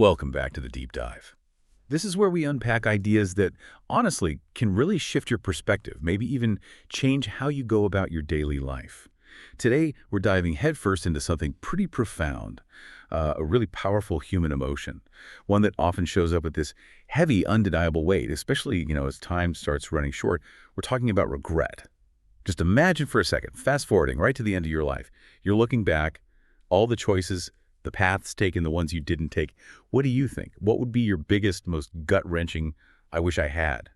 Welcome back to the Deep Dive. This is where we unpack ideas that, honestly, can really shift your perspective, maybe even change how you go about your daily life. Today, we're diving headfirst into something pretty profound, a really powerful human emotion, one that often shows up with this heavy, undeniable weight, especially, as time starts running short. We're talking about regret. Just imagine for a second, fast forwarding right to the end of your life. You're looking back, all the choices, the paths taken, the ones you didn't take. What do you think? What would be your biggest, most gut-wrenching, I wish I had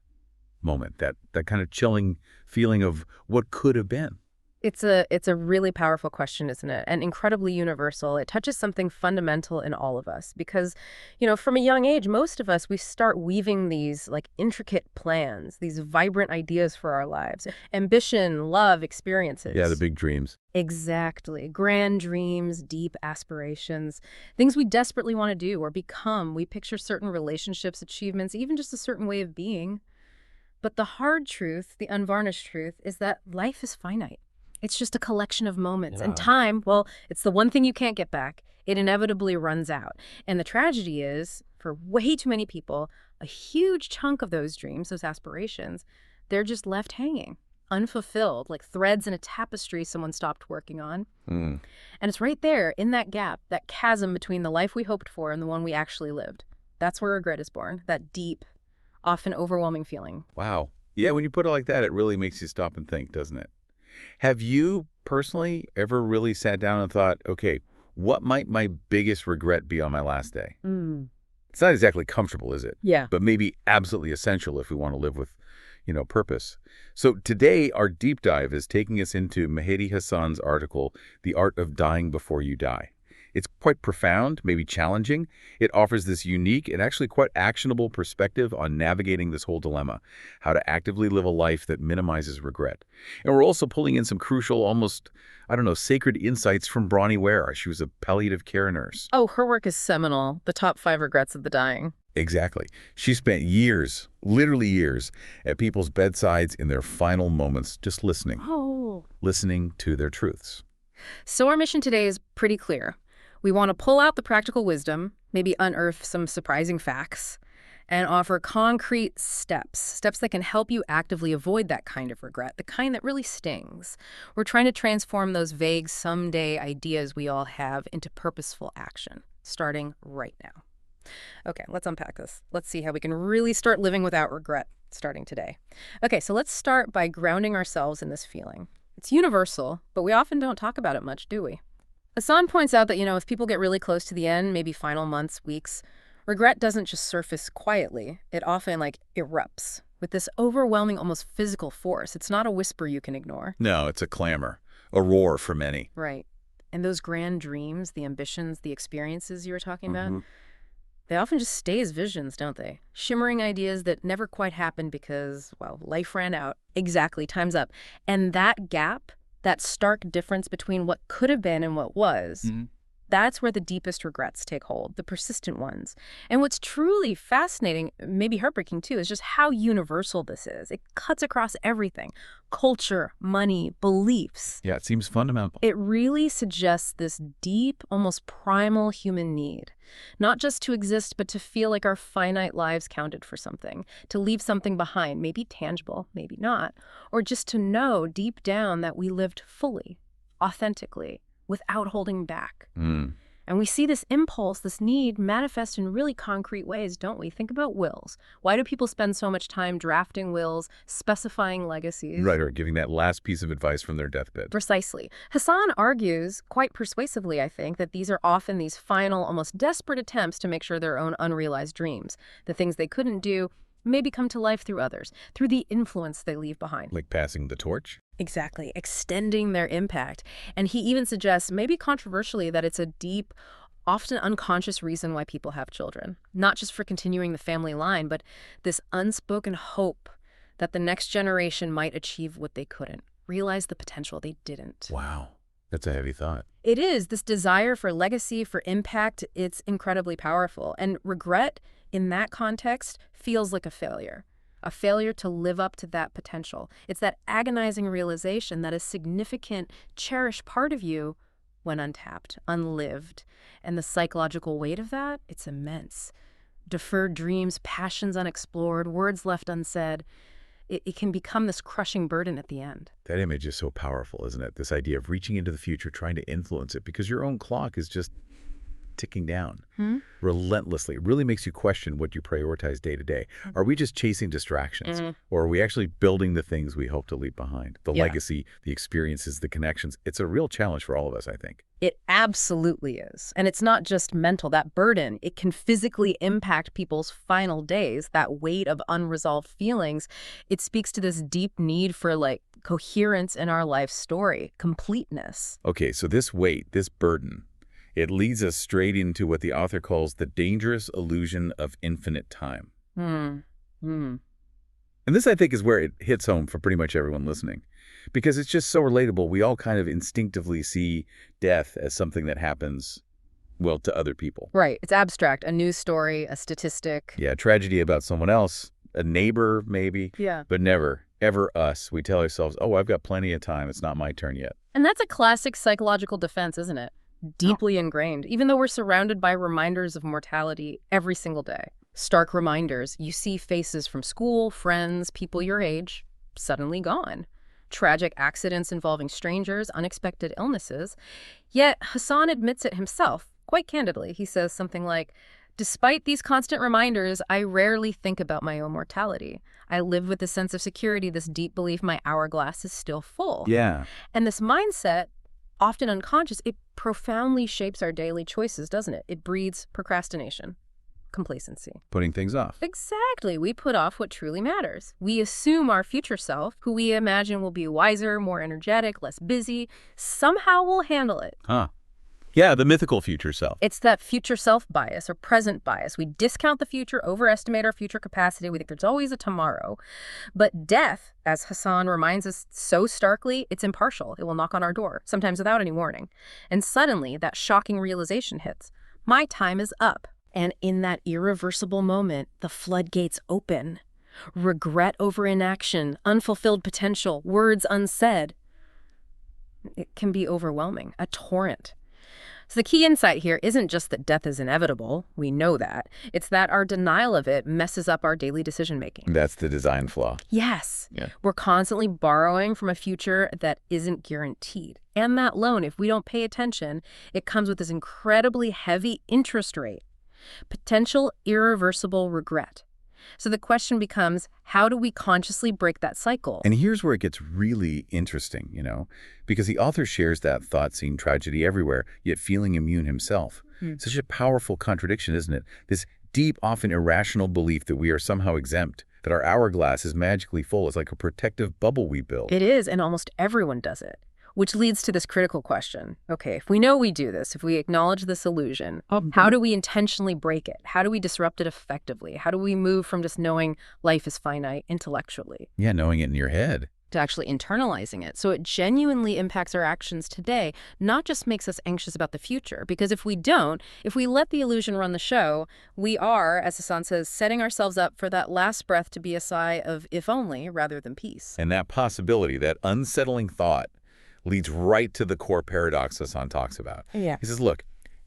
moment? That kind of chilling feeling of what could have been. It's a really powerful question, isn't it? And incredibly universal. It touches something fundamental in all of us because, from a young age, most of us, we start weaving these like intricate plans, these vibrant ideas for our lives. Ambition, love, experiences. Yeah, the big dreams. Exactly. Grand dreams, deep aspirations, things we desperately want to do or become. We picture certain relationships, achievements, even just a certain way of being. But the hard truth, the unvarnished truth, is that life is finite. It's just a collection of moments. And time, well, it's the one thing you can't get back. It inevitably runs out. And the tragedy is, for way too many people, a huge chunk of those dreams, those aspirations, they're just left hanging, unfulfilled, like threads in a tapestry someone stopped working on. And it's right there, in that gap, that chasm between the life we hoped for and the one we actually lived. That's where regret is born, that deep, often overwhelming feeling. Wow. Yeah, when you put it like that, it really makes you stop and think, doesn't it? Have you personally ever really sat down and thought, okay, what might my biggest regret be on my last day? It's not exactly comfortable, is it? Yeah. But maybe absolutely essential if we want to live with, purpose. So today, our deep dive is taking us into Mehedi Hasan's article, The Art of Dying Before You Die. It's quite profound, maybe challenging. It offers this unique and actually quite actionable perspective on navigating this whole dilemma, how to actively live a life that minimizes regret. And we're also pulling in some crucial, almost, sacred insights from Bronnie Ware. She was a palliative care nurse. Oh, her work is seminal. The top 5 regrets of the dying. Exactly. She spent years, literally years, at people's bedsides in their final moments, just listening. Listening to their truths. So our mission today is pretty clear. We want to pull out the practical wisdom, maybe unearth some surprising facts, and offer concrete steps that can help you actively avoid that kind of regret, the kind that really stings. We're trying to transform those vague someday ideas we all have into purposeful action, starting right now. Okay, let's unpack this. Let's see how we can really start living without regret starting today. Okay, so let's start by grounding ourselves in this feeling. It's universal, but we often don't talk about it much, do we? Hasan points out that, if people get really close to the end, maybe final months, weeks, regret doesn't just surface quietly. It often, erupts with this overwhelming, almost physical force. It's not a whisper you can ignore. No, it's a clamor, a roar for many. Right. And those grand dreams, the ambitions, the experiences you were talking about, they often just stay as visions, don't they? Shimmering ideas that never quite happened because, life ran out. Exactly, time's up. And that gap, that stark difference between what could have been and what was, that's where the deepest regrets take hold, the persistent ones. And what's truly fascinating, maybe heartbreaking too, is just how universal this is. It cuts across everything: culture, money, beliefs. Yeah, it seems fundamental. It really suggests this deep, almost primal human need, not just to exist, but to feel like our finite lives counted for something, to leave something behind, maybe tangible, maybe not, or just to know deep down that we lived fully, authentically, without holding back. And we see this impulse, this need, manifest in really concrete ways, don't we? Think about wills. Why do people spend so much time drafting wills, specifying legacies? Right, or giving that last piece of advice from their deathbed. Precisely. Hasan argues, quite persuasively, I think, that these are often these final, almost desperate attempts to make sure their own unrealized dreams, the things they couldn't do, maybe come to life through others, through the influence they leave behind. Like passing the torch? Exactly, extending their impact. And he even suggests, maybe controversially, that it's a deep, often unconscious reason why people have children. Not just for continuing the family line, but this unspoken hope that the next generation might achieve what they couldn't, realize the potential they didn't. Wow, that's a heavy thought. It is. This desire for legacy, for impact, it's incredibly powerful. And regret, in that context, feels like a failure to live up to that potential. It's that agonizing realization that a significant, cherished part of you when untapped, unlived. And the psychological weight of that, it's immense. Deferred dreams, passions unexplored, words left unsaid. It can become this crushing burden at the end. That image is so powerful, isn't it? This idea of reaching into the future, trying to influence it, because your own clock is just ticking down relentlessly. It really makes you question what you prioritize day to day. Are we just chasing distractions, or are we actually building the things we hope to leave behind? The legacy, the experiences, the connections. It's a real challenge for all of us, I think. It absolutely is. And it's not just mental, that burden. It can physically impact people's final days, that weight of unresolved feelings. It speaks to this deep need for coherence in our life story, completeness. Okay, so this weight, this burden, it leads us straight into what the author calls the dangerous illusion of infinite time. And this, I think, is where it hits home for pretty much everyone listening, because it's just so relatable. We all kind of instinctively see death as something that happens, well, to other people. Right. It's abstract. A news story, a statistic. Yeah, tragedy about someone else, a neighbor maybe, but never, ever us. We tell ourselves, oh, I've got plenty of time. It's not my turn yet. And that's a classic psychological defense, isn't it? Deeply ingrained, even though we're surrounded by reminders of mortality every single day. Stark reminders. You see faces from school, friends, people your age, suddenly gone. Tragic accidents involving strangers, unexpected illnesses. Yet Hasan admits it himself, quite candidly. He says something like, despite these constant reminders, I rarely think about my own mortality. I live with a sense of security, this deep belief my hourglass is still full. Yeah. And this mindset, often unconscious, it profoundly shapes our daily choices, doesn't it? It breeds procrastination, complacency. Putting things off. Exactly. We put off what truly matters. We assume our future self, who we imagine will be wiser, more energetic, less busy, somehow will handle it. Yeah, the mythical future self. It's that future self bias or present bias. We discount the future, overestimate our future capacity. We think there's always a tomorrow. But death, as Hasan reminds us so starkly, it's impartial. It will knock on our door, sometimes without any warning. And suddenly, that shocking realization hits. My time is up. And in that irreversible moment, the floodgates open. Regret over inaction, unfulfilled potential, words unsaid. It can be overwhelming, a torrent. So the key insight here isn't just that death is inevitable. We know that. It's that our denial of it messes up our daily decision-making. That's the design flaw. Yes. Yeah. We're constantly borrowing from a future that isn't guaranteed. And that loan, if we don't pay attention, it comes with this incredibly heavy interest rate. Potential irreversible regret. So the question becomes, how do we consciously break that cycle? And here's where it gets really interesting, because the author shares that thought seeing tragedy everywhere, yet feeling immune himself. Such a powerful contradiction, isn't it? This deep, often irrational belief that we are somehow exempt, that our hourglass is magically full. It's like a protective bubble we build. It is, and almost everyone does it. Which leads to this critical question. Okay, if we know we do this, if we acknowledge this illusion, how do we intentionally break it? How do we disrupt it effectively? How do we move from just knowing life is finite intellectually? Yeah, knowing it in your head. To actually internalizing it. So it genuinely impacts our actions today, not just makes us anxious about the future. Because if we don't, if we let the illusion run the show, we are, as Hasan says, setting ourselves up for that last breath to be a sigh of if only rather than peace. And that possibility, that unsettling thought, leads right to the core paradox Hasan talks about. Yeah. He says, look,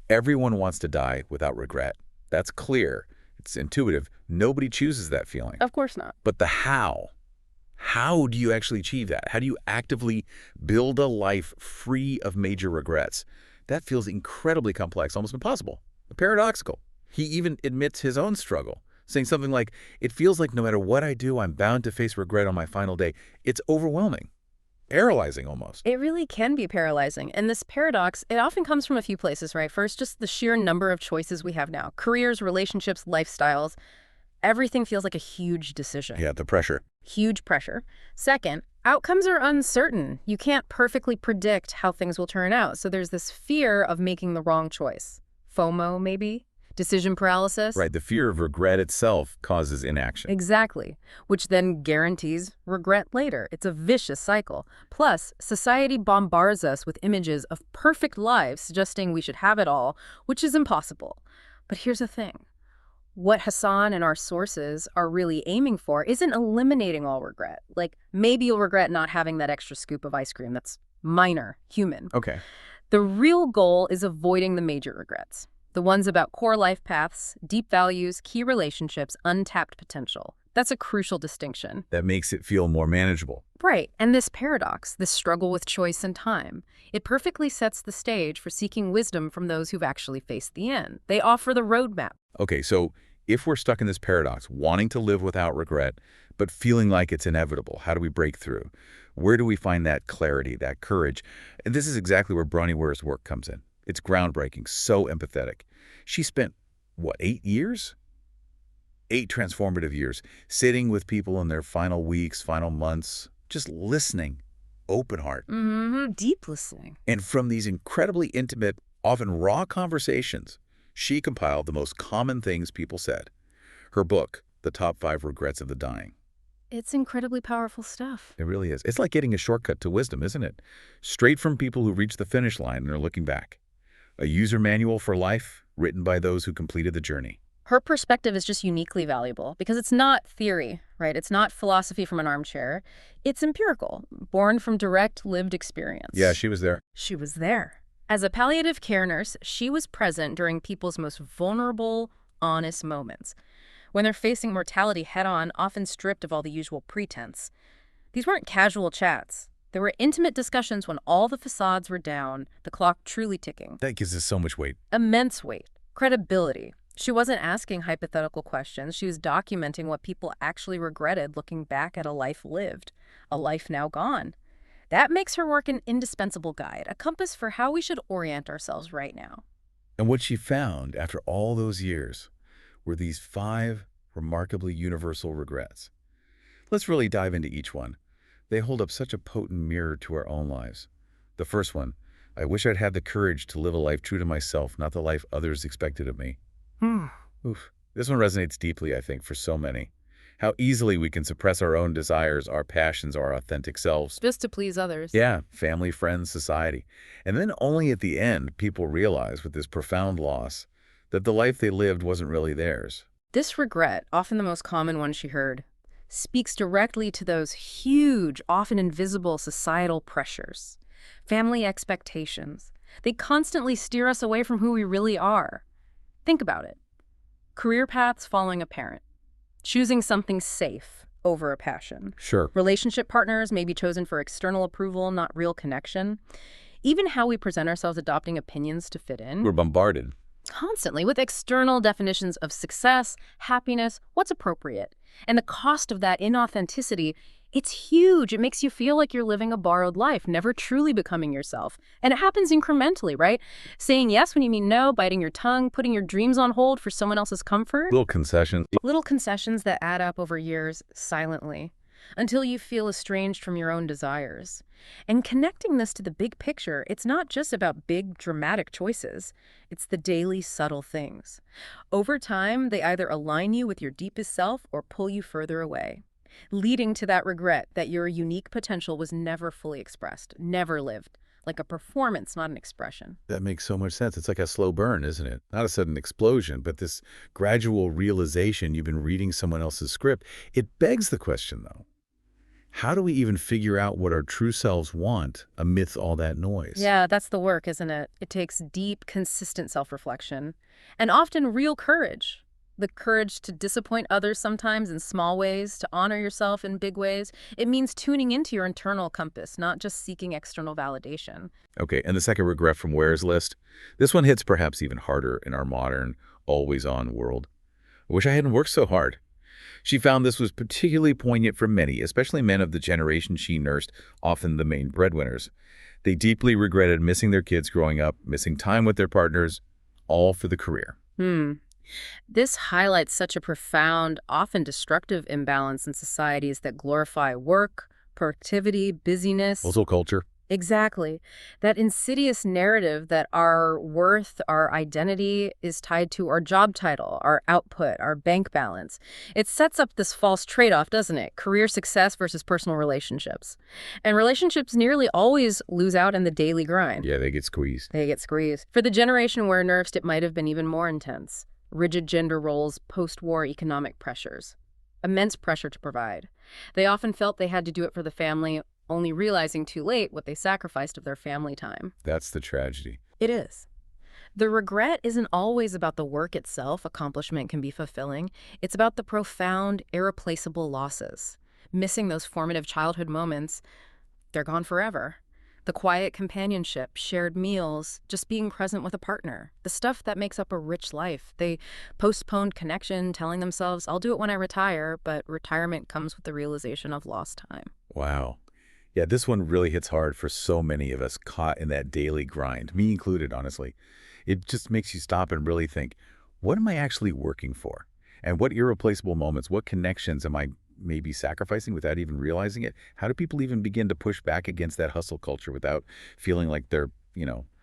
everyone wants to die without regret. That's clear. It's intuitive. Nobody chooses that feeling. Of course not. But the how do you actually achieve that? How do you actively build a life free of major regrets? That feels incredibly complex, almost impossible, paradoxical. He even admits his own struggle, saying something like, it feels like no matter what I do, I'm bound to face regret on my final day. It's overwhelming. Paralyzing almost. It really can be paralyzing. And this paradox, it often comes from a few places, right? First, just the sheer number of choices we have now. Careers, relationships, lifestyles. Everything feels like a huge decision. Yeah, the pressure. Huge pressure. Second, outcomes are uncertain. You can't perfectly predict how things will turn out. So there's this fear of making the wrong choice. FOMO, maybe? Decision paralysis. Right, the fear of regret itself causes inaction. Exactly, which then guarantees regret later. It's a vicious cycle. Plus, society bombards us with images of perfect lives, suggesting we should have it all, which is impossible. But here's the thing. What Hasan and our sources are really aiming for isn't eliminating all regret. Like, maybe you'll regret not having that extra scoop of ice cream. That's minor, human. Okay. The real goal is avoiding the major regrets. The ones about core life paths, deep values, key relationships, untapped potential. That's a crucial distinction. That makes it feel more manageable. Right, and this paradox, this struggle with choice and time, it perfectly sets the stage for seeking wisdom from those who've actually faced the end. They offer the roadmap. Okay, so if we're stuck in this paradox, wanting to live without regret, but feeling like it's inevitable, how do we break through? Where do we find that clarity, that courage? And this is exactly where Bronnie Ware's work comes in. It's groundbreaking, so empathetic. She spent, what, 8 years? 8 transformative years, sitting with people in their final weeks, final months, just listening, open heart. Deep listening. And from these incredibly intimate, often raw conversations, she compiled the most common things people said. Her book, The Top 5 Regrets of the Dying. It's incredibly powerful stuff. It really is. It's like getting a shortcut to wisdom, isn't it? Straight from people who reached the finish line and are looking back. A user manual for life, written by those who completed the journey. Her perspective is just uniquely valuable because it's not theory, right? It's not philosophy from an armchair. It's empirical, born from direct lived experience. Yeah, she was there. She was there. As a palliative care nurse, she was present during people's most vulnerable, honest moments, when they're facing mortality head-on, often stripped of all the usual pretense. These weren't casual chats. There were intimate discussions when all the facades were down, the clock truly ticking. That gives us so much weight. Immense weight. Credibility. She wasn't asking hypothetical questions. She was documenting what people actually regretted looking back at a life lived, a life now gone. That makes her work an indispensable guide, a compass for how we should orient ourselves right now. And what she found after all those years were these 5 remarkably universal regrets. Let's really dive into each one. They hold up such a potent mirror to our own lives. The first one, I wish I'd had the courage to live a life true to myself, not the life others expected of me. Oof. This one resonates deeply, I think, for so many. How easily we can suppress our own desires, our passions, our authentic selves. Just to please others. Yeah, family, friends, society. And then only at the end, people realize with this profound loss that the life they lived wasn't really theirs. This regret, often the most common one she heard, speaks directly to those huge, often invisible societal pressures, family expectations. They constantly steer us away from who we really are. Think about it. Career paths following a parent. Choosing something safe over a passion. Sure. Relationship partners may be chosen for external approval, not real connection. Even how we present ourselves, adopting opinions to fit in. We're bombarded. Constantly with external definitions of success, happiness, what's appropriate. And the cost of that inauthenticity, it's huge. It makes you feel like you're living a borrowed life, never truly becoming yourself. And it happens incrementally, right? Saying yes when you mean no, biting your tongue, putting your dreams on hold for someone else's comfort. Little concessions. Little concessions that add up over years silently, until you feel estranged from your own desires. And connecting this to the big picture, it's not just about big, dramatic choices. It's the daily, subtle things. Over time, they either align you with your deepest self or pull you further away, leading to that regret that your unique potential was never fully expressed, never lived, like a performance, not an expression. That makes so much sense. It's like a slow burn, isn't it? Not a sudden explosion, but this gradual realization you've been reading someone else's script. It begs the question, though. How do we even figure out what our true selves want amidst all that noise? Yeah, that's the work, isn't it? It takes deep, consistent self-reflection, and often real courage. The courage to disappoint others sometimes in small ways, to honor yourself in big ways. It means tuning into your internal compass, not just seeking external validation. Okay, and the second regret from Ware's list. This one hits perhaps even harder in our modern, always-on world. I wish I hadn't worked so hard. She found this was particularly poignant for many, especially men of the generation she nursed, often the main breadwinners. They deeply regretted missing their kids growing up, missing time with their partners, all for the career. This highlights such a profound, often destructive imbalance in societies that glorify work, productivity, busyness. Also culture. Exactly. That insidious narrative that our worth, our identity is tied to our job title, our output, our bank balance. It sets up this false trade-off, doesn't it? Career success versus personal relationships. And relationships nearly always lose out in the daily grind. Yeah, they get squeezed. They get squeezed. For the generation where nursed, it might have been even more intense. Rigid gender roles, post-war economic pressures. Immense pressure to provide. They often felt they had to do it for the family only realizing too late what they sacrificed of their family time. That's the tragedy. It is. The regret isn't always about the work itself. Accomplishment can be fulfilling. It's about the profound, irreplaceable losses. Missing those formative childhood moments, they're gone forever. The quiet companionship, shared meals, just being present with a partner, the stuff that makes up a rich life. They postponed connection, telling themselves, I'll do it when I retire, but retirement comes with the realization of lost time. Wow. Yeah, this one really hits hard for so many of us caught in that daily grind, me included, honestly. It just makes you stop and really think, what am I actually working for? And what irreplaceable moments, what connections am I maybe sacrificing without even realizing it? How do people even begin to push back against that hustle culture without feeling like they're,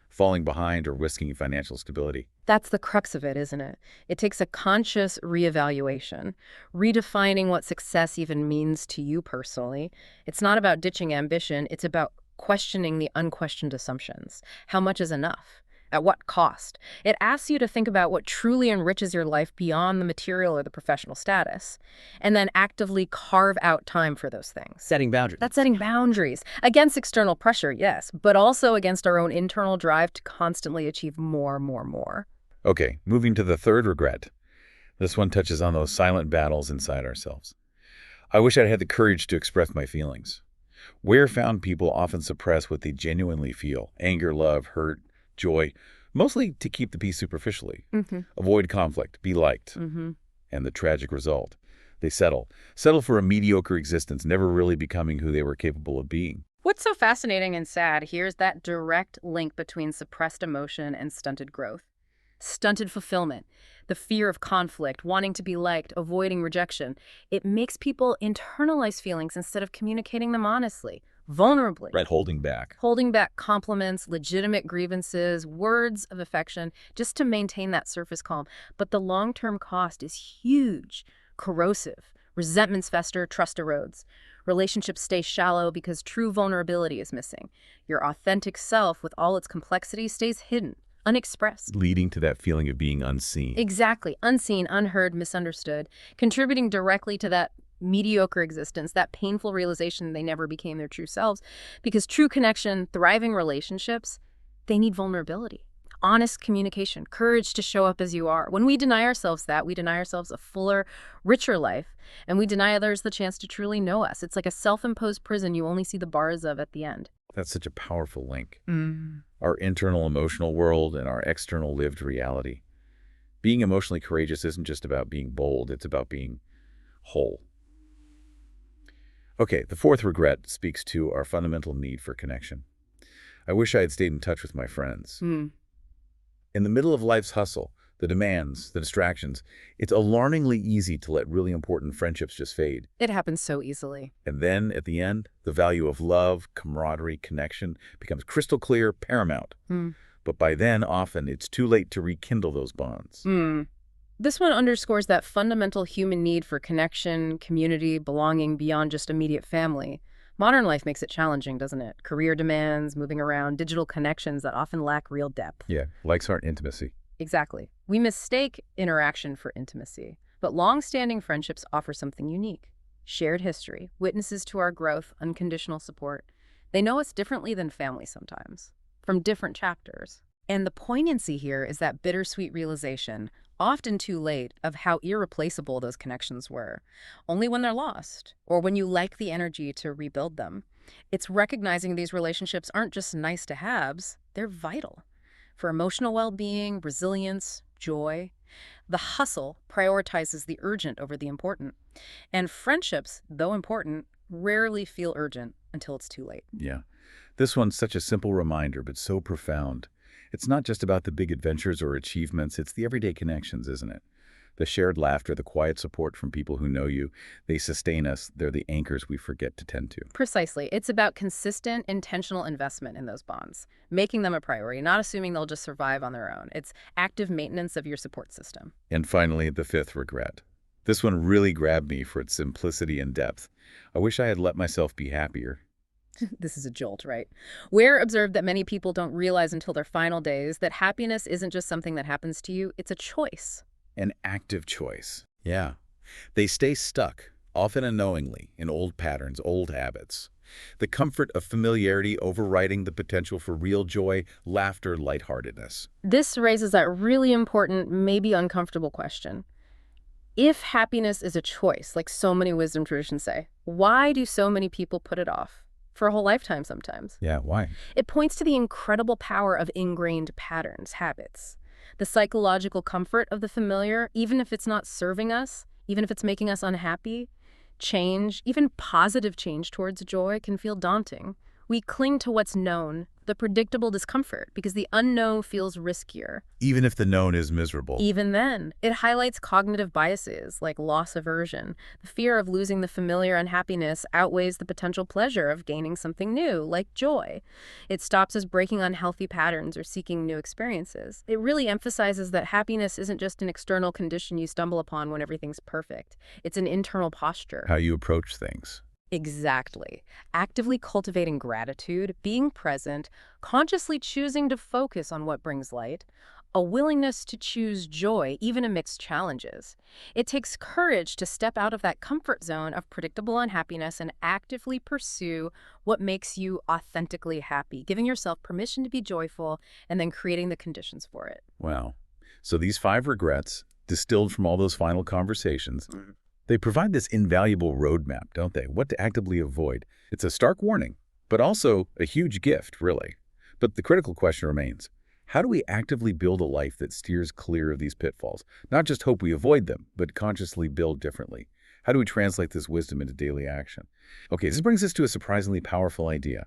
falling behind or risking financial stability? That's the crux of it, isn't it? It takes a conscious reevaluation, redefining what success even means to you personally. It's not about ditching ambition, it's about questioning the unquestioned assumptions. How much is enough? At what cost? It asks you to think about what truly enriches your life beyond the material or the professional status, and then actively carve out time for those things. Setting boundaries. That's setting boundaries against external pressure, yes, but also against our own internal drive to constantly achieve more, more, more. Okay, moving to the third regret. This one touches on those silent battles inside ourselves. I wish I'd had the courage to express my feelings. Where found people often suppress what they genuinely feel: anger, love, hurt, joy, mostly to keep the peace superficially. Avoid conflict, be liked. And the tragic result: they settle for a mediocre existence, never really becoming who they were capable of being. What's so fascinating and sad here is that direct link between suppressed emotion and stunted growth. Stunted fulfillment, the fear of conflict, wanting to be liked, avoiding rejection. It makes people internalize feelings instead of communicating them honestly, vulnerably. Right, holding back. Holding back compliments, legitimate grievances, words of affection, just to maintain that surface calm. But the long-term cost is huge, corrosive. Resentments fester, trust erodes. Relationships stay shallow because true vulnerability is missing. Your authentic self, with all its complexity, stays hidden, unexpressed. Leading to that feeling of being unseen. Exactly. Unseen, unheard, misunderstood. Contributing directly to that mediocre existence, that painful realization they never became their true selves. Because true connection, thriving relationships, they need vulnerability, honest communication, courage to show up as you are. When we deny ourselves that, we deny ourselves a fuller, richer life, and we deny others the chance to truly know us. It's like a self-imposed prison you only see the bars of at the end. That's such a powerful link. Our internal emotional world and our external lived reality. Being emotionally courageous isn't just about being bold, it's about being whole. Okay, the fourth regret speaks to our fundamental need for connection. I wish I had stayed in touch with my friends. In the middle of life's hustle, the demands, the distractions, it's alarmingly easy to let really important friendships just fade. It happens so easily. And then, at the end, the value of love, camaraderie, connection becomes crystal clear, paramount. But by then, often, it's too late to rekindle those bonds. This one underscores that fundamental human need for connection, community, belonging beyond just immediate family. Modern life makes it challenging, doesn't it? Career demands, moving around, digital connections that often lack real depth. Yeah, likes aren't intimacy. Exactly. We mistake interaction for intimacy, but long-standing friendships offer something unique. Shared history, witnesses to our growth, unconditional support. They know us differently than family sometimes, from different chapters. And the poignancy here is that bittersweet realization, often too late, of how irreplaceable those connections were. Only when they're lost, or when you lack the energy to rebuild them. It's recognizing these relationships aren't just nice-to-haves, they're vital. For emotional well-being, resilience, joy. The hustle prioritizes the urgent over the important. And friendships, though important, rarely feel urgent until it's too late. Yeah. This one's such a simple reminder, but so profound. It's not just about the big adventures or achievements, it's the everyday connections, isn't it? The shared laughter, the quiet support from people who know you, they sustain us. They're the anchors we forget to tend to. Precisely. It's about consistent, intentional investment in those bonds, making them a priority, not assuming they'll just survive on their own. It's active maintenance of your support system. And finally, the fifth regret. This one really grabbed me for its simplicity and depth. I wish I had let myself be happier. This is a jolt, right? Ware observed that many people don't realize until their final days that happiness isn't just something that happens to you, it's a choice. An active choice. Yeah. They stay stuck, often unknowingly, in old patterns, old habits. The comfort of familiarity overriding the potential for real joy, laughter, lightheartedness. This raises that really important, maybe uncomfortable question. If happiness is a choice, like so many wisdom traditions say, why do so many people put it off? For a whole lifetime sometimes. Yeah, why? It points to the incredible power of ingrained patterns, habits. The psychological comfort of the familiar, even if it's not serving us, even if it's making us unhappy, change, even positive change towards joy can feel daunting. We cling to what's known, the predictable discomfort, because the unknown feels riskier. Even if the known is miserable. Even then, it highlights cognitive biases like loss aversion. The fear of losing the familiar unhappiness outweighs the potential pleasure of gaining something new, like joy. It stops us breaking unhealthy patterns or seeking new experiences. It really emphasizes that happiness isn't just an external condition you stumble upon when everything's perfect. It's an internal posture. How you approach things. Exactly. Actively cultivating gratitude, being present, consciously choosing to focus on what brings light, a willingness to choose joy even amidst challenges. It takes courage to step out of that comfort zone of predictable unhappiness and actively pursue what makes you authentically happy, giving yourself permission to be joyful and then creating the conditions for it. Wow. So these 5 regrets, distilled from all those final conversations, they provide this invaluable roadmap, don't they? What to actively avoid. It's a stark warning, but also a huge gift, really. But the critical question remains, how do we actively build a life that steers clear of these pitfalls? Not just hope we avoid them, but consciously build differently. How do we translate this wisdom into daily action? Okay, this brings us to a surprisingly powerful idea.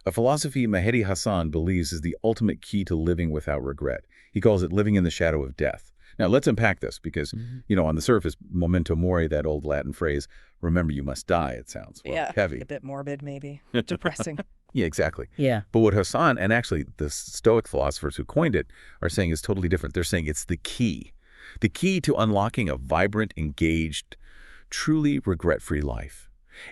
A philosophy Mehedi Hasan believes is the ultimate key to living without regret. He calls it living in the shadow of death. Now, let's unpack this because, on the surface, Memento Mori, that old Latin phrase, remember you must die, it sounds heavy. A bit morbid, maybe. Depressing. Yeah, exactly. Yeah. But what Hasan, and actually the Stoic philosophers who coined it, are saying is totally different. They're saying it's the key to unlocking a vibrant, engaged, truly regret-free life.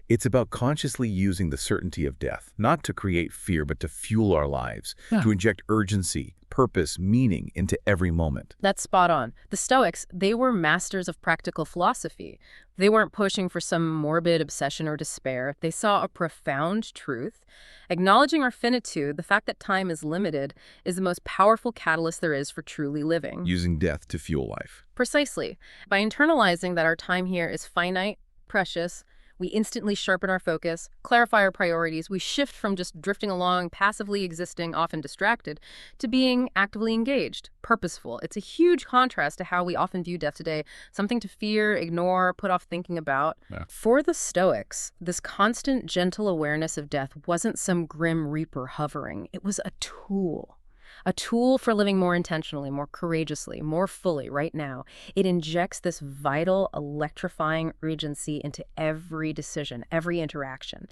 It's about consciously using the certainty of death, not to create fear, but to fuel our lives, to inject urgency, purpose, meaning into every moment. That's spot on. The Stoics, they were masters of practical philosophy. They weren't pushing for some morbid obsession or despair. They saw a profound truth. Acknowledging our finitude, the fact that time is limited, is the most powerful catalyst there is for truly living. Using death to fuel life. Precisely. By internalizing that our time here is finite, precious, we instantly sharpen our focus, clarify our priorities. We shift from just drifting along, passively existing, often distracted, to being actively engaged, purposeful. It's a huge contrast to how we often view death today, something to fear, ignore, put off thinking about. Yeah. For the Stoics, this constant, gentle awareness of death wasn't some grim reaper hovering. It was a tool. A tool for living more intentionally, more courageously, more fully right now. It injects this vital, electrifying urgency into every decision, every interaction.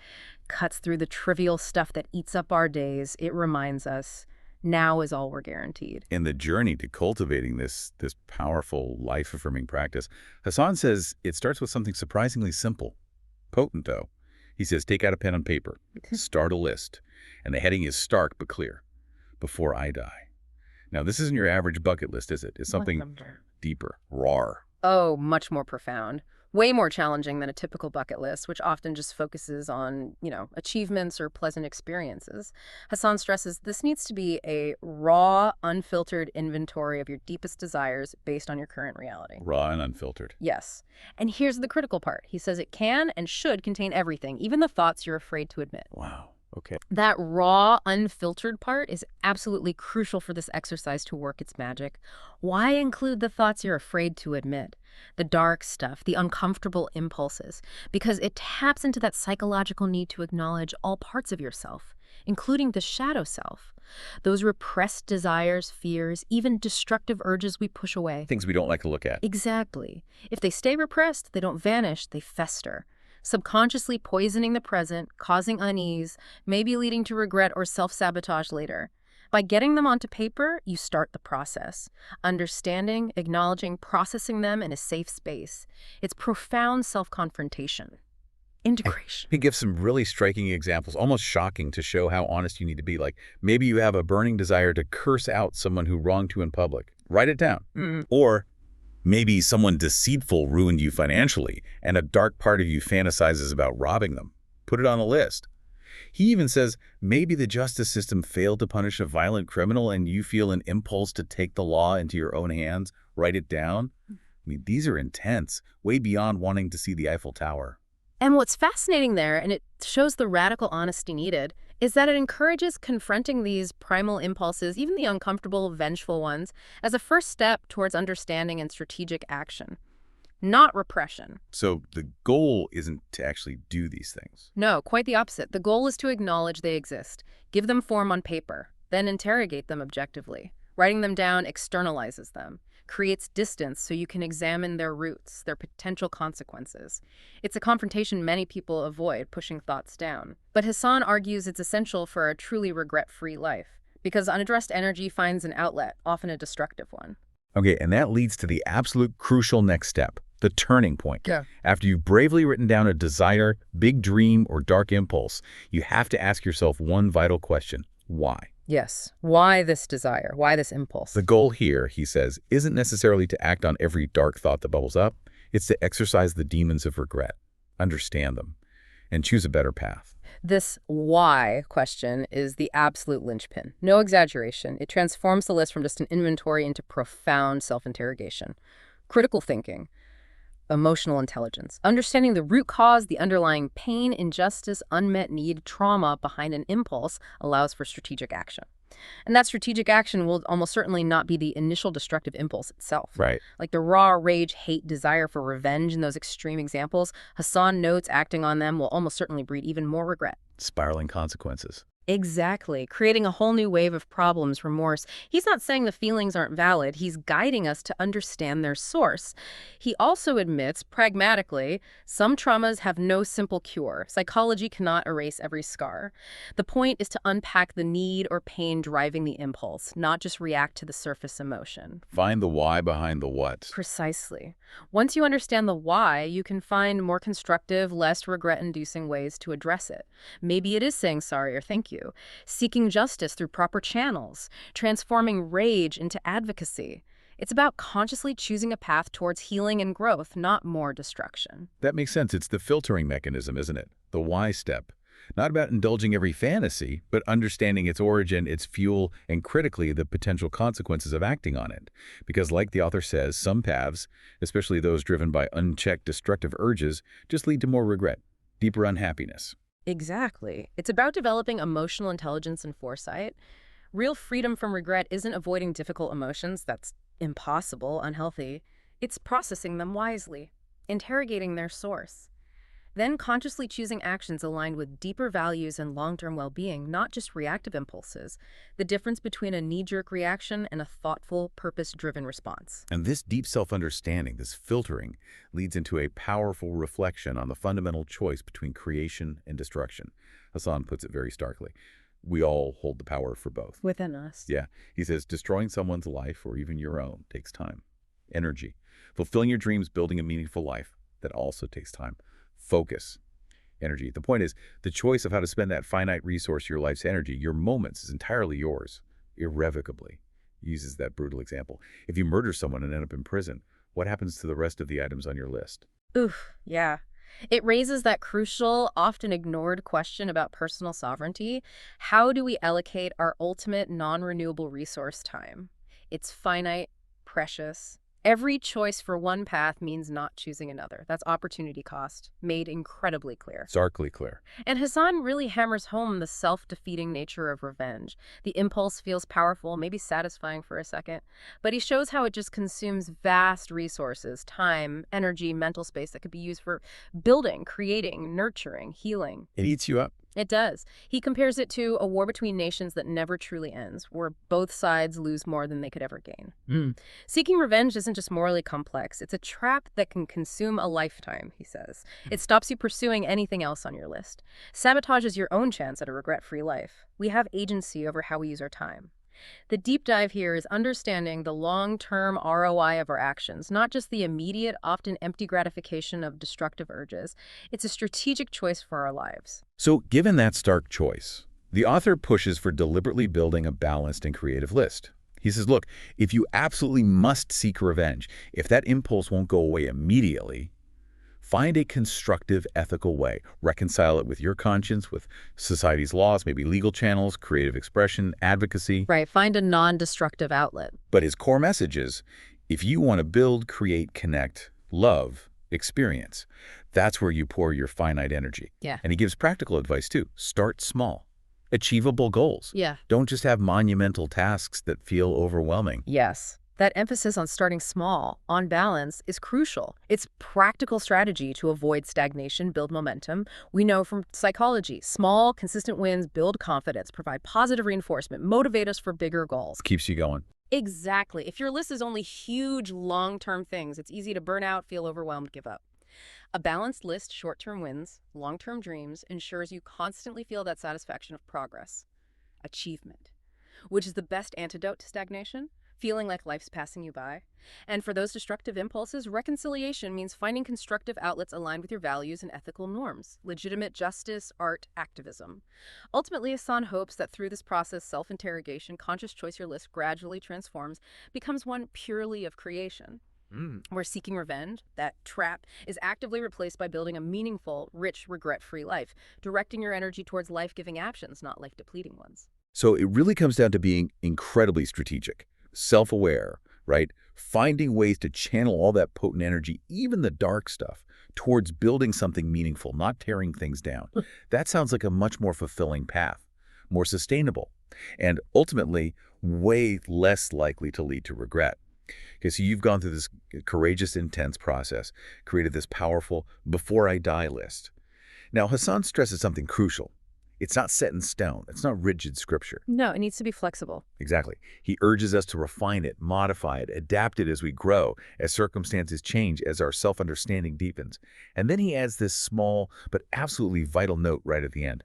Cuts through the trivial stuff that eats up our days. It reminds us, now is all we're guaranteed. In the journey to cultivating this powerful, life-affirming practice, Hasan says it starts with something surprisingly simple, potent though. He says, take out a pen and paper, start a list, and the heading is stark but clear. Before I die. Now, this isn't your average bucket list, is it? It's something deeper, raw. Oh, much more profound. Way more challenging than a typical bucket list, which often just focuses on, achievements or pleasant experiences. Hasan stresses this needs to be a raw, unfiltered inventory of your deepest desires based on your current reality. Raw and unfiltered. Yes. And here's the critical part. He says it can and should contain everything, even the thoughts you're afraid to admit. Wow. Okay. That raw, unfiltered part is absolutely crucial for this exercise to work its magic. Why include the thoughts you're afraid to admit? The dark stuff, the uncomfortable impulses, because it taps into that psychological need to acknowledge all parts of yourself, including the shadow self. Those repressed desires, fears, even destructive urges we push away. Things we don't like to look at. Exactly. If they stay repressed, they don't vanish, they fester. Subconsciously poisoning the present, causing unease, maybe leading to regret or self-sabotage later. By getting them onto paper, you start the process. Understanding, acknowledging, processing them in a safe space. It's profound self-confrontation. Integration. He gives some really striking examples, almost shocking to show how honest you need to be. Like, maybe you have a burning desire to curse out someone who wronged you in public. Write it down. Or maybe someone deceitful ruined you financially, and a dark part of you fantasizes about robbing them. Put it on a list. He even says maybe the justice system failed to punish a violent criminal and you feel an impulse to take the law into your own hands, write it down. I mean, these are intense, way beyond wanting to see the Eiffel Tower. And what's fascinating there, and it shows the radical honesty needed, is that it encourages confronting these primal impulses, even the uncomfortable, vengeful ones, as a first step towards understanding and strategic action, not repression. So the goal isn't to actually do these things. No, quite the opposite. The goal is to acknowledge they exist, give them form on paper, then interrogate them objectively. Writing them down externalizes them, creates distance so you can examine their roots, their potential consequences. It's a confrontation many people avoid, pushing thoughts down. But Hasan argues it's essential for a truly regret-free life, because unaddressed energy finds an outlet, often a destructive one. Okay, and that leads to the absolute crucial next step, the turning point. Yeah. After you've bravely written down a desire, big dream, or dark impulse, you have to ask yourself one vital question: why? Yes. Why this desire? Why this impulse? The goal here, he says, isn't necessarily to act on every dark thought that bubbles up. It's to exercise the demons of regret, understand them, and choose a better path. This why question is the absolute linchpin. No exaggeration. It transforms the list from just an inventory into profound self-interrogation. Critical thinking, emotional intelligence, understanding the root cause, the underlying pain, injustice, unmet need, trauma behind an impulse allows for strategic action. And that strategic action will almost certainly not be the initial destructive impulse itself. Right. Like the raw rage, hate, desire for revenge in those extreme examples, Hasan notes acting on them will almost certainly breed even more regret. Spiraling consequences. Exactly, creating a whole new wave of problems, remorse. He's not saying the feelings aren't valid. He's guiding us to understand their source. He also admits, pragmatically, some traumas have no simple cure. Psychology cannot erase every scar. The point is to unpack the need or pain driving the impulse, not just react to the surface emotion. Find the why behind the what. Precisely. Once you understand the why, you can find more constructive, less regret-inducing ways to address it. Maybe it is saying sorry or thank you, seeking justice through proper channels, transforming rage into advocacy. It's about consciously choosing a path towards healing and growth, not more destruction. That makes sense. It's the filtering mechanism, isn't it? The why step. Not about indulging every fantasy, but understanding its origin, its fuel, and critically, the potential consequences of acting on it. Because like the author says, some paths, especially those driven by unchecked destructive urges, just lead to more regret, deeper unhappiness. Exactly. It's about developing emotional intelligence and foresight. Real freedom from regret isn't avoiding difficult emotions. That's impossible, unhealthy. It's processing them wisely, interrogating their source. Then consciously choosing actions aligned with deeper values and long-term well-being, not just reactive impulses. The difference between a knee-jerk reaction and a thoughtful, purpose-driven response. And this deep self-understanding, this filtering, leads into a powerful reflection on the fundamental choice between creation and destruction. Hasan puts it very starkly. We all hold the power for both. Within us. Yeah. He says, destroying someone's life or even your own takes time, energy. Fulfilling your dreams, building a meaningful life, that also takes time. Focus, energy. The point is, the choice of how to spend that finite resource, your life's energy, your moments, is entirely yours, irrevocably. He uses that brutal example. If you murder someone and end up in prison, what happens to the rest of the items on your list? Oof, yeah. It raises that crucial, often ignored question about personal sovereignty. How do we allocate our ultimate non-renewable resource, time? It's finite, precious. Every choice for one path means not choosing another. That's opportunity cost, made incredibly clear. Starkly clear. And Hasan really hammers home the self-defeating nature of revenge. The impulse feels powerful, maybe satisfying for a second, but he shows how it just consumes vast resources, time, energy, mental space that could be used for building, creating, nurturing, healing. It eats you up. It does. He compares it to a war between nations that never truly ends, where both sides lose more than they could ever gain. Seeking revenge isn't just morally complex. It's a trap that can consume a lifetime, he says. It stops you pursuing anything else on your list. Sabotages your own chance at a regret-free life. We have agency over how we use our time. The deep dive here is understanding the long-term ROI of our actions, not just the immediate, often empty gratification of destructive urges. It's a strategic choice for our lives. So, given that stark choice, the author pushes for deliberately building a balanced and creative list. He says, look, if you absolutely must seek revenge, if that impulse won't go away immediately, Find a constructive, ethical way. Reconcile it with your conscience, with society's laws, maybe legal channels, creative expression, advocacy. Right, find a non-destructive outlet. But his core message is, if you want to build, create, connect, love, experience, that's where you pour your finite energy. Yeah. And he gives practical advice too. Start small. Achievable goals. Yeah. Don't just have monumental tasks that feel overwhelming. Yes. That emphasis on starting small, on balance, is crucial. It's practical strategy to avoid stagnation, build momentum. We know from psychology, small, consistent wins build confidence, provide positive reinforcement, motivate us for bigger goals. Keeps you going. Exactly. If your list is only huge, long-term things, it's easy to burn out, feel overwhelmed, give up. A balanced list, short-term wins, long-term dreams, ensures you constantly feel that satisfaction of progress, achievement, which is the best antidote to stagnation. Feeling like life's passing you by. And for those destructive impulses, reconciliation means finding constructive outlets aligned with your values and ethical norms, legitimate justice, art, activism. Ultimately, Hasan hopes that through this process, self-interrogation, conscious choice your list gradually transforms, becomes one purely of creation. Where seeking revenge, that trap, is actively replaced by building a meaningful, rich, regret-free life, directing your energy towards life-giving actions, not life-depleting ones. So it really comes down to being incredibly strategic. Self-aware, right? Finding ways to channel all that potent energy, even the dark stuff, towards building something meaningful, not tearing things down. That sounds like a much more fulfilling path, more sustainable, and ultimately way less likely to lead to regret. Okay, so you've gone through this courageous, intense process, created this powerful before I die list. Now, Hasan stresses something crucial. It's not set in stone. It's not rigid scripture. No, it needs to be flexible. Exactly. He urges us to refine it, modify it, adapt it as we grow, as circumstances change, as our self-understanding deepens. And then he adds this small but absolutely vital note right at the end.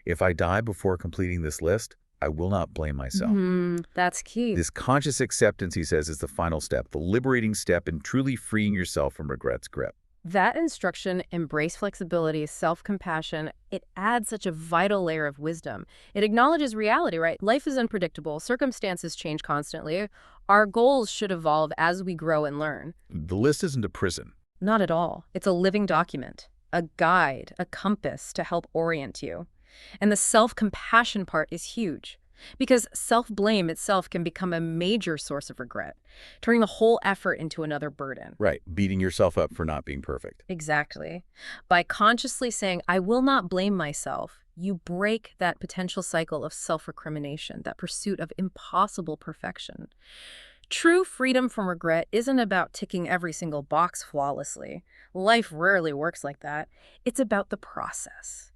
If I die before completing this list, I will not blame myself. That's key. This conscious acceptance, he says, is the final step, the liberating step in truly freeing yourself from regret's grip. That instruction, embrace flexibility, self-compassion, it adds such a vital layer of wisdom. It acknowledges reality, right? Life is unpredictable. Circumstances change constantly. Our goals should evolve as we grow and learn. The list isn't a prison. Not at all. It's a living document, a guide, a compass to help orient you. And the self-compassion part is huge. Because self-blame itself can become a major source of regret, turning the whole effort into another burden. Right, beating yourself up for not being perfect. Exactly. By consciously saying, I will not blame myself, you break that potential cycle of self-recrimination, that pursuit of impossible perfection. True freedom from regret isn't about ticking every single box flawlessly. Life rarely works like that. It's about the process.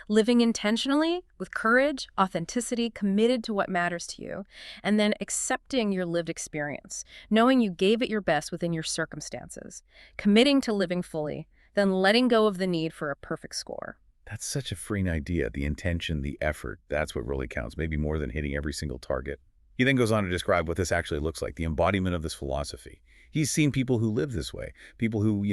Living intentionally, with courage, authenticity, committed to what matters to you, and then accepting your lived experience, knowing you gave it your best within your circumstances, committing to living fully, then letting go of the need for a perfect score. That's such a freeing idea. The intention, the effort, that's what really counts, maybe more than hitting every single target. He then goes on to describe what this actually looks like, the embodiment of this philosophy. He's seen people who live this way, people who,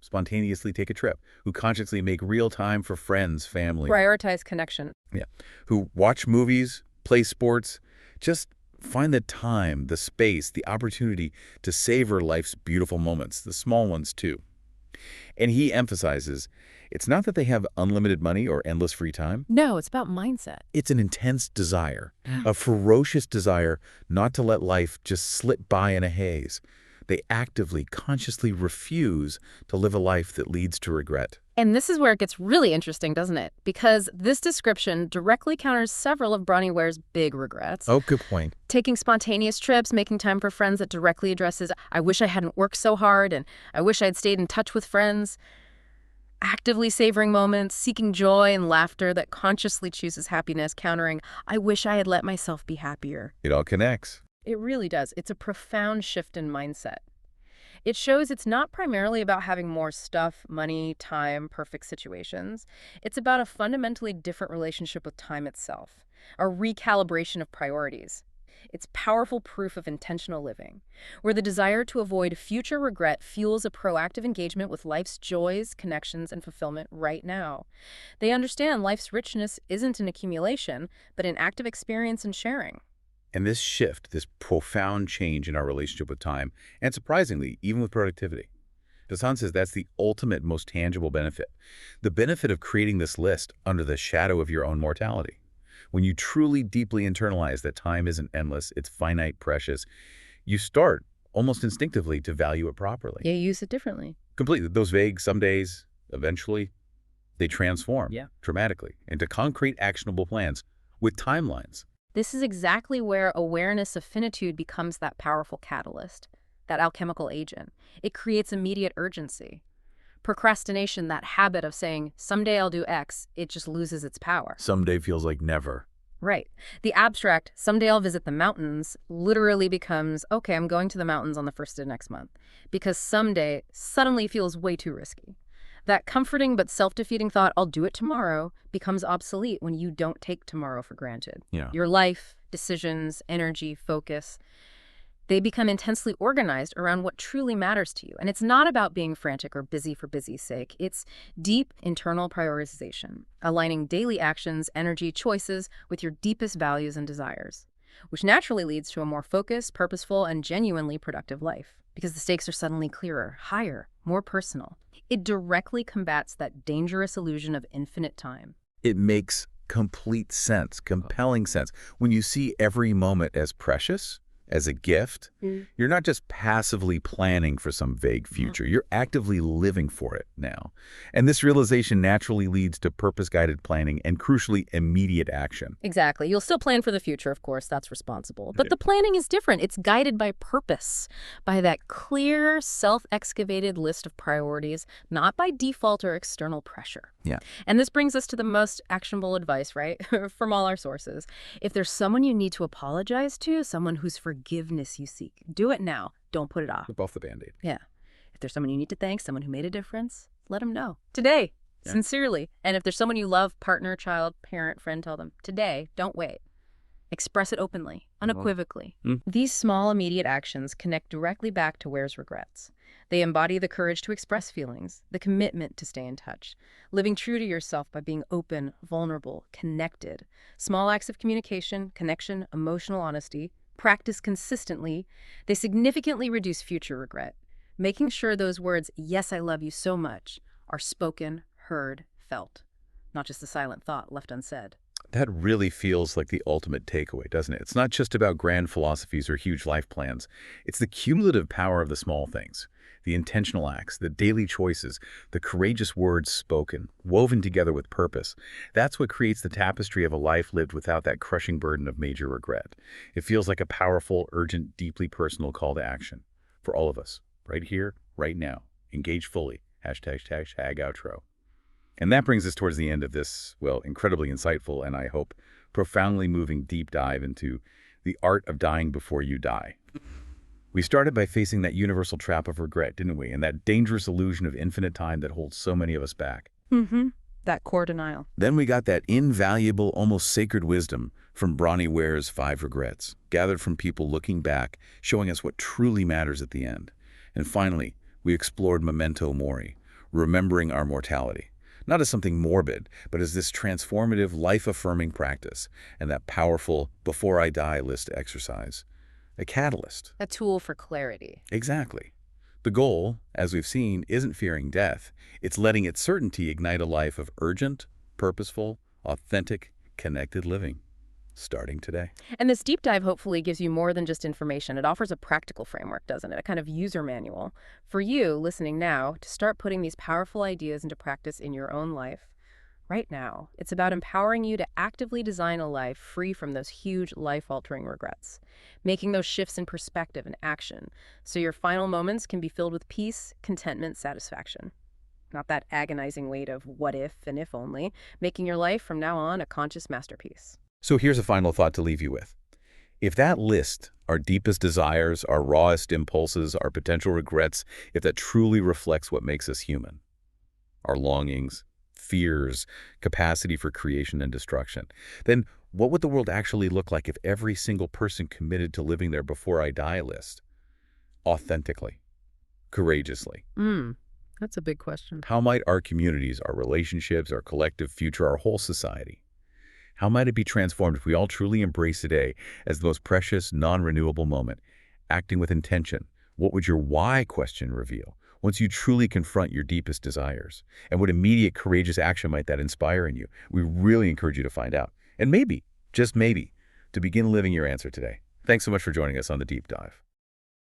spontaneously take a trip, who consciously make real time for friends, family. Prioritize connection. Yeah. Who watch movies, play sports, just find the time, the space, the opportunity to savor life's beautiful moments, the small ones too. And he emphasizes, it's not that they have unlimited money or endless free time. No, it's about mindset. It's an intense desire, a ferocious desire not to let life just slip by in a haze. They actively, consciously refuse to live a life that leads to regret. And this is where it gets really interesting, doesn't it? Because this description directly counters several of Bronnie Ware's big regrets. Oh, good point. Taking spontaneous trips, making time for friends that directly addresses, I wish I hadn't worked so hard, and I wish I'd stayed in touch with friends. Actively savoring moments, seeking joy and laughter that consciously chooses happiness, countering, I wish I had let myself be happier. It all connects. It really does. It's a profound shift in mindset. It shows it's not primarily about having more stuff, money, time, perfect situations. It's about a fundamentally different relationship with time itself, a recalibration of priorities. It's powerful proof of intentional living, where the desire to avoid future regret fuels a proactive engagement with life's joys, connections, and fulfillment right now. They understand life's richness isn't an accumulation, but an active experience and sharing. And this shift, this profound change in our relationship with time, and surprisingly, even with productivity, Hasan says that's the ultimate, most tangible benefit. The benefit of creating this list under the shadow of your own mortality. When you truly deeply internalize that time isn't endless, it's finite, precious, you start almost instinctively to value it properly. Yeah, you use it differently. Completely. Those vague some days, eventually, they transform dramatically into concrete, actionable plans with timelines. This is exactly where awareness of finitude becomes that powerful catalyst, that alchemical agent. It creates immediate urgency. Procrastination, that habit of saying, someday I'll do X, it just loses its power. Someday feels like never. Right. The abstract, someday I'll visit the mountains, literally becomes, okay, I'm going to the mountains on the 1st of next month, because someday suddenly feels way too risky. That comforting but self-defeating thought, I'll do it tomorrow, becomes obsolete when you don't take tomorrow for granted. Yeah. Your life, decisions, energy, focus, they become intensely organized around what truly matters to you. And it's not about being frantic or busy for busy's sake. It's deep internal prioritization, aligning daily actions, energy, choices with your deepest values and desires, which naturally leads to a more focused, purposeful, and genuinely productive life, because the stakes are suddenly clearer, higher, more personal. It directly combats that dangerous illusion of infinite time. It makes complete sense, compelling sense. When you see every moment as precious, as a gift, you're not just passively planning for some vague future. You're actively living for it now. And this realization naturally leads to purpose-guided planning and, crucially, immediate action. Exactly. You'll still plan for the future, of course, that's responsible. But the planning is different. It's guided by purpose, by that clear, self-excavated list of priorities, not by default or external pressure. Yeah. And this brings us to the most actionable advice, right, from all our sources. If there's someone you need to apologize to, someone whose forgiveness you seek, do it now. Don't put it off. Rip off the Band-Aid. Yeah. If there's someone you need to thank, someone who made a difference, let them know. Today, sincerely. And if there's someone you love, partner, child, parent, friend, tell them. Today, don't wait. Express it openly, unequivocally. These small, immediate actions connect directly back to Ware's regrets. They embody the courage to express feelings, the commitment to stay in touch, living true to yourself by being open, vulnerable, connected. Small acts of communication, connection, emotional honesty, practiced consistently, they significantly reduce future regret, making sure those words, yes, I love you so much, are spoken, heard, felt, not just a silent thought left unsaid. That really feels like the ultimate takeaway, doesn't it? It's not just about grand philosophies or huge life plans. It's the cumulative power of the small things, the intentional acts, the daily choices, the courageous words spoken, woven together with purpose. That's what creates the tapestry of a life lived without that crushing burden of major regret. It feels like a powerful, urgent, deeply personal call to action for all of us, right here, right now. Engage fully. #, outro. And that brings us towards the end of this, well, incredibly insightful and I hope profoundly moving deep dive into the art of dying before you die. We started by facing that universal trap of regret, didn't we? And that dangerous illusion of infinite time that holds so many of us back. That core denial. Then we got that invaluable, almost sacred wisdom from Bronnie Ware's 5 Regrets, gathered from people looking back, showing us what truly matters at the end. And finally, we explored Memento Mori, remembering our mortality. Not as something morbid, but as this transformative, life-affirming practice and that powerful before I die list exercise. A catalyst. A tool for clarity. Exactly. The goal, as we've seen, isn't fearing death. It's letting its certainty ignite a life of urgent, purposeful, authentic, connected living. Starting today. And this deep dive hopefully gives you more than just information. It offers a practical framework, doesn't it? A kind of user manual for you listening now to start putting these powerful ideas into practice in your own life right now. It's about empowering you to actively design a life free from those huge life-altering regrets, making those shifts in perspective and action so your final moments can be filled with peace, contentment, satisfaction. Not that agonizing weight of what if and if only, making your life from now on a conscious masterpiece. So here's a final thought to leave you with. If that list, our deepest desires, our rawest impulses, our potential regrets, if that truly reflects what makes us human, our longings, fears, capacity for creation and destruction, then what would the world actually look like if every single person committed to living their before I die list? Authentically, courageously. That's a big question. How might our communities, our relationships, our collective future, our whole society, how might it be transformed if we all truly embrace today as the most precious, non-renewable moment, acting with intention? What would your why question reveal? once you truly confront your deepest desires? And what immediate courageous action might that inspire in you? We really encourage you to find out. And maybe, just maybe, to begin living your answer today. Thanks so much for joining us on The Deep Dive.